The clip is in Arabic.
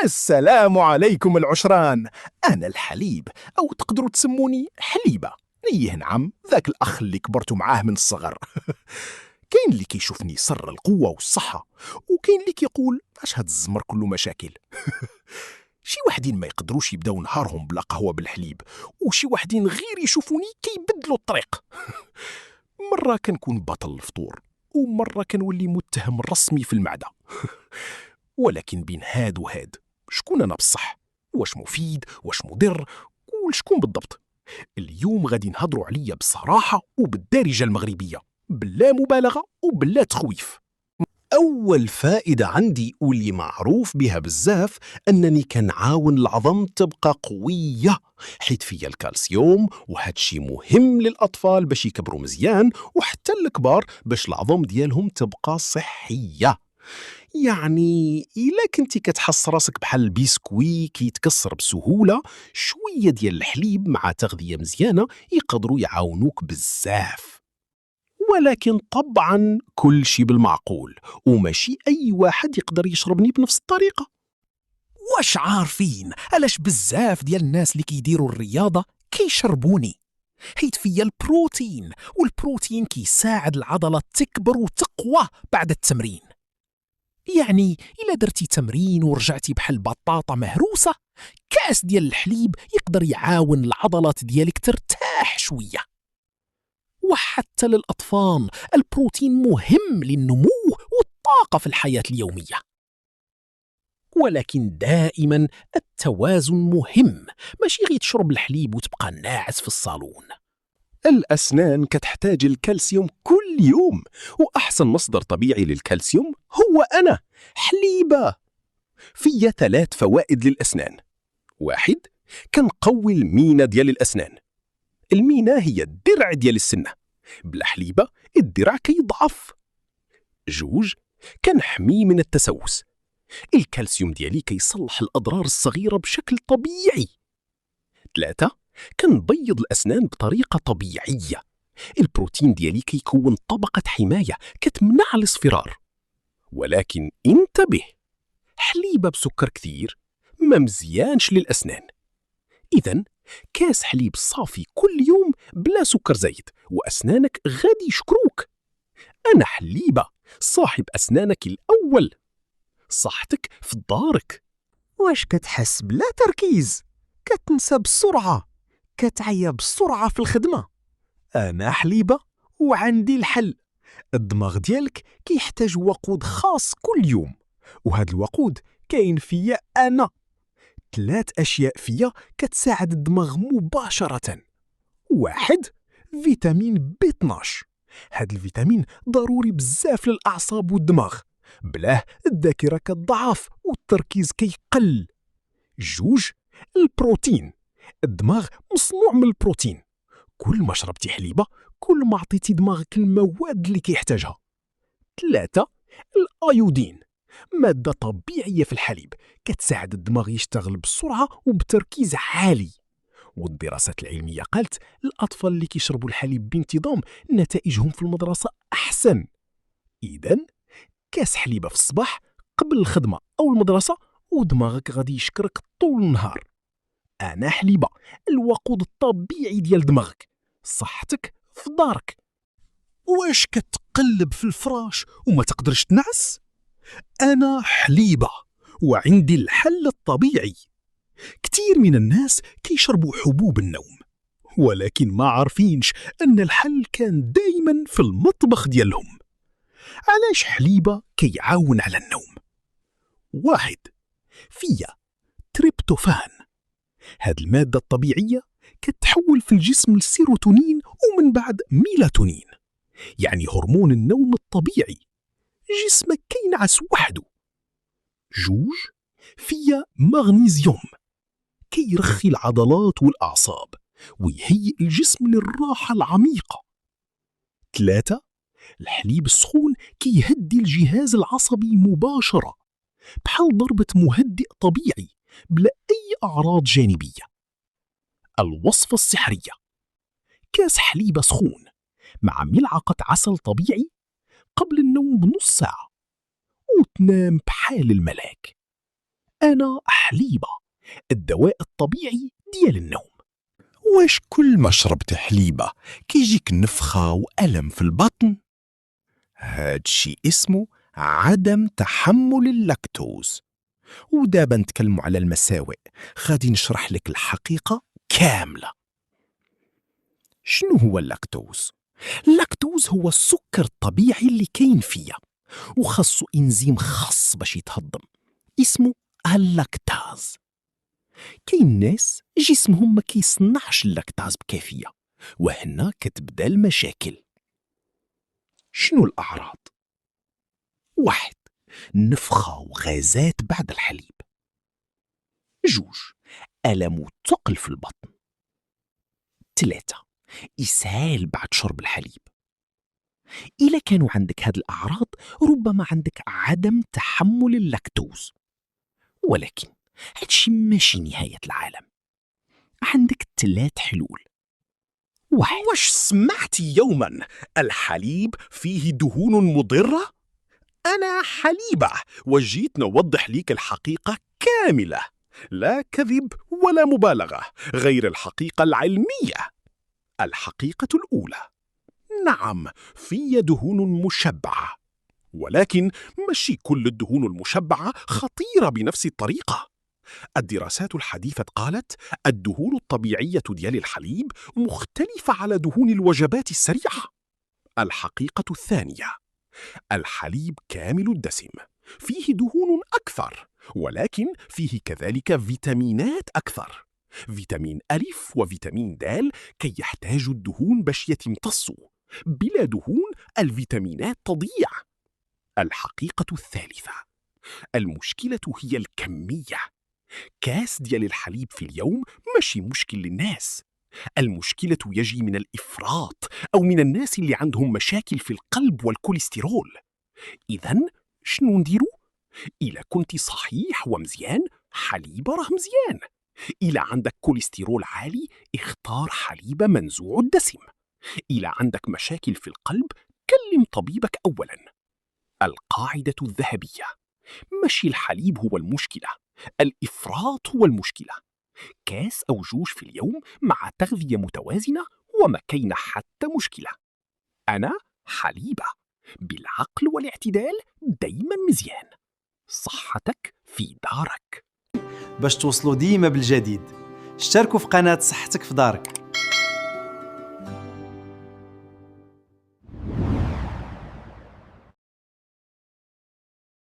السلام عليكم العشران. أنا الحليب، أو تقدروا تسموني حليبة. إيه نعم، ذاك الأخ اللي كبرتوا معاه من الصغر. كاين اللي كيشوفني سر القوة والصحة، وكاين اللي كيقول اش هاد الزمر كله مشاكل. شي وحدين ما يقدروش يبداو نهارهم بلا قهوة بالحليب، وشي وحدين غير يشوفوني كيبدلوا الطريق. مرة كنكون بطل الفطور، ومرة كنولي متهم رسمي في المعدة. ولكن بين هاد وهاد شكون أنا بصح؟ واش مفيد؟ واش مضر؟ وشكون بالضبط؟ اليوم غادي نهضروا عليا بصراحة وبالدارجة المغربية، بلا مبالغة وبلا تخويف. أول فائدة عندي واللي معروف بها بزاف أنني كنعاون العظم تبقى قوية، حيت فيا الكالسيوم، وهاد شي مهم للأطفال باش يكبروا مزيان، وحتى الكبار باش العظم ديالهم تبقى صحية. يعني إلا كنتي كتحس راسك بحال البسكوي كيتكسر بسهولة، شوية ديال الحليب مع تغذية مزيانة يقدروا يعاونوك بزاف. ولكن طبعا كل شي بالمعقول، وماشي أي واحد يقدر يشربني بنفس الطريقة. واش عارفين علاش بزاف ديال الناس اللي كيديروا الرياضة كيشربوني؟ حيت فيا البروتين، والبروتين كيساعد العضلة تكبر وتقوى بعد التمرين. يعني إلا درتي تمرين ورجعتي بحال بطاطا مهروسة، كاس ديال الحليب يقدر يعاون العضلات ديالك ترتاح شوية. وحتى للأطفال البروتين مهم للنمو والطاقة في الحياة اليومية. ولكن دائما التوازن مهم، ماشي غير تشرب الحليب وتبقى ناعس في الصالون. الأسنان كتحتاج الكالسيوم كل يوم، وأحسن مصدر طبيعي للكالسيوم هو أنا حليبة. فيا 3 فوائد للأسنان. 1، كنقوي المينا ديال الأسنان. المينا هي الدرع ديال السنة، بلا حليبة الدرع كيضعف. 2، كنحمي من التسوس. الكالسيوم ديالي كيصلح الأضرار الصغيرة بشكل طبيعي. 3، كنبيض الأسنان بطريقة طبيعية. البروتين ديالي كيكون طبقة حماية كتمنع الاصفرار. ولكن انتبه، حليبة بسكر كثير ما مزيانش للأسنان. إذن كاس حليب صافي كل يوم بلا سكر زايد، وأسنانك غادي يشكروك. أنا حليبة، صاحب أسنانك الأول. صحتك في دارك. واش كتحس بلا تركيز؟ كتنسى بسرعة؟ كتعيا بسرعة في الخدمة؟ أنا حليبة وعندي الحل. الدماغ ديالك كيحتاج وقود خاص كل يوم، وهذا الوقود كاين فيا أنا. 3 أشياء فيا كتساعد الدماغ مباشرة. 1، فيتامين B12. هذا الفيتامين ضروري بزاف للأعصاب والدماغ، بلاه الذاكرة كتضعف والتركيز كيقل. 2، البروتين. الدماغ مصنوع من البروتين. كل ما شربتي حليبة كل ما عطيتي دماغك المواد اللي كيحتاجها. 3، الأيودين. مادة طبيعية في الحليب كتساعد الدماغ يشتغل بسرعة وبتركيز عالي. والدراسات العلمية قالت الأطفال اللي كيشربوا الحليب بانتظام نتائجهم في المدرسة أحسن. إذن كاس حليبة في الصباح قبل الخدمة أو المدرسة ودماغك غادي يشكرك طول النهار. أنا حليبة، الوقود الطبيعي ديال دماغك. صحتك في دارك. واش كتقلب في الفراش وما تقدرش تنعس؟ أنا حليبة وعندي الحل الطبيعي. كتير من الناس كيشربوا حبوب النوم، ولكن ما عارفينش أن الحل كان دايما في المطبخ ديالهم. علاش حليبة كيعاون على النوم؟ 1، فيا تريبتوفان. هاد المادة الطبيعية كتحول في الجسم السيروتونين ومن بعد ميلاتونين، يعني هرمون النوم الطبيعي. جسمك كينعس وحده. 2، فيا مغنيسيوم. كيرخي العضلات والأعصاب ويهيئ الجسم للراحة العميقة. 3، الحليب السخون كيهدي الجهاز العصبي مباشرة، بحال ضربة مهدئ طبيعي بلا أي أعراض جانبية. الوصفة السحرية: كاس حليب سخون مع ملعقة عسل طبيعي قبل النوم بنص ساعة، وتنام بحال الملاك. أنا حليبة، الدواء الطبيعي ديال النوم. واش كل ما شربت حليبة كيجيك نفخة وألم في البطن؟ هادشي اسمه عدم تحمل اللاكتوز. ودابا نتكلموا على المساوئ، غادي نشرح لك الحقيقة كاملة. شنو هو اللاكتوز؟ اللاكتوز هو السكر الطبيعي اللي كاين فيا، وخاصو إنزيم خاص باش يتهضم اسمه اللاكتاز. كاين ناس جسمهم ما كيصنعش اللاكتاز بكافية، وهنا كتبدا المشاكل. شنو الأعراض؟ 1. نفخة وغازات بعد الحليب. 2. ألم وثقل في البطن. 3. إسهال بعد شرب الحليب. إلا كانوا عندك هاد الأعراض ربما عندك عدم تحمل اللاكتوز، ولكن هادشي ماشي نهاية العالم. عندك 3 حلول. 1. واش سمعتي يوما الحليب فيه دهون مضرة؟ أنا حليبة وجيت نوضح ليك الحقيقة كاملة، لا كذب ولا مبالغة، غير الحقيقة العلمية. الحقيقة الأولى: نعم، في دهون مشبعة، ولكن ماشي كل الدهون المشبعة خطيرة بنفس الطريقة. الدراسات الحديثة قالت الدهون الطبيعية ديال الحليب مختلفة على دهون الوجبات السريعة. الحقيقة الثانية: الحليب كامل الدسم، فيه دهون أكثر، ولكن فيه كذلك فيتامينات أكثر، فيتامين ألف وفيتامين دال كي يحتاج الدهون باش يتمتصوا. بلا دهون الفيتامينات تضيع. الحقيقة الثالثة: المشكلة هي الكمية. كاس ديال الحليب في اليوم ماشي مشكل للناس، المشكلة يجي من الإفراط أو من الناس اللي عندهم مشاكل في القلب والكوليسترول. إذن شنو نديرو؟ إلا كنت صحيح ومزيان حليب راه مزيان، إلا عندك كوليسترول عالي اختار حليب منزوع الدسم، إلا عندك مشاكل في القلب كلم طبيبك أولا. القاعدة الذهبية: ماشي الحليب هو المشكلة، الإفراط هو المشكلة. كاس أو جوج في اليوم مع تغذية متوازنة وما كاين حتى مشكلة. أنا حليبة، بالعقل والاعتدال دايما مزيان. صحتك في دارك. باش توصلوا ديما بالجديد اشتركوا في قناة صحتك في دارك.